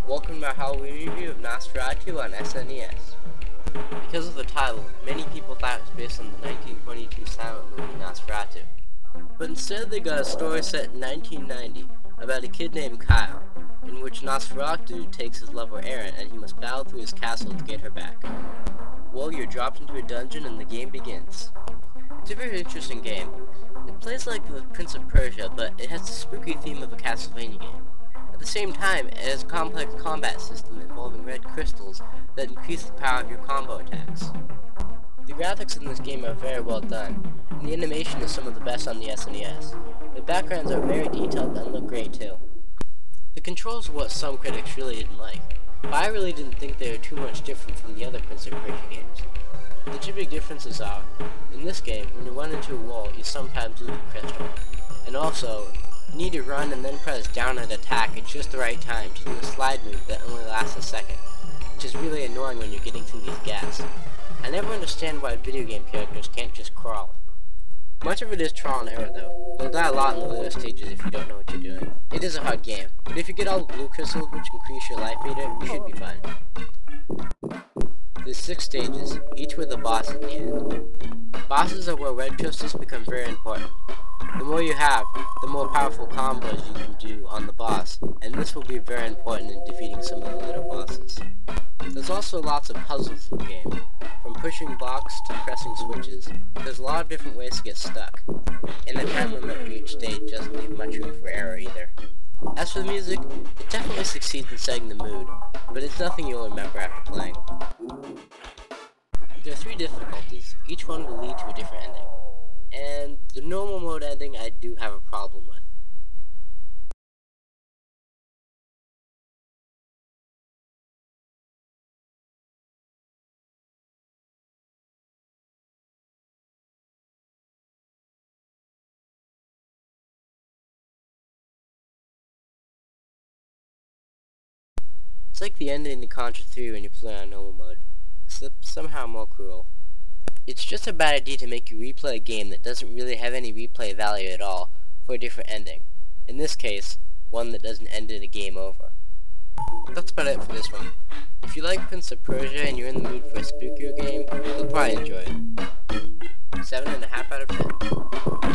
Welcome to my Halloween review of Nosferatu on SNES. Because of the title, many people thought it was based on the 1922 silent movie Nosferatu. But instead they got a story set in 1990 about a kid named Kyle, in which Nosferatu takes his lover Erin and he must battle through his castle to get her back. Well, you're dropped into a dungeon and the game begins. It's a very interesting game. It plays like the Prince of Persia, but it has the spooky theme of a Castlevania game. At the same time, it has a complex combat system involving red crystals that increase the power of your combo attacks. The graphics in this game are very well done, and the animation is some of the best on the SNES. The backgrounds are very detailed and look great too. The controls are what some critics really didn't like, but I really didn't think they were too much different from the other Prince of Persia games. The two big differences are, in this game, when you run into a wall, you sometimes lose a crystal, and also, you need to run and then press down and attack at just the right time to do a slide move that only lasts a second, which is really annoying when you're getting through these gaps. I never understand why video game characters can't just crawl. Much of it is trial and error though. You'll die a lot in the later stages if you don't know what you're doing. It is a hard game, but if you get all the blue crystals which increase your life meter, you should be fine. There's 6 stages, each with a boss at the end. Bosses are where red crystals become very important. The more you have, the more powerful combos you can do on the boss, and this will be very important in defeating some of the later bosses. There's also lots of puzzles in the game, from pushing blocks to pressing switches. There's a lot of different ways to get stuck, and the time limit for each stage doesn't leave much room for error either. As for the music, it definitely succeeds in setting the mood, but it's nothing you'll remember after playing. There are 3 difficulties, each one will lead to a different ending. And the normal mode ending I do have a problem with. It's like the ending to Contra 3 when you play on normal mode, except somehow more cruel. It's just a bad idea to make you replay a game that doesn't really have any replay value at all for a different ending. In this case, one that doesn't end in a game over. That's about it for this one. If you like Prince of Persia and you're in the mood for a spookier game, you'll probably enjoy it. 7.5 out of 10.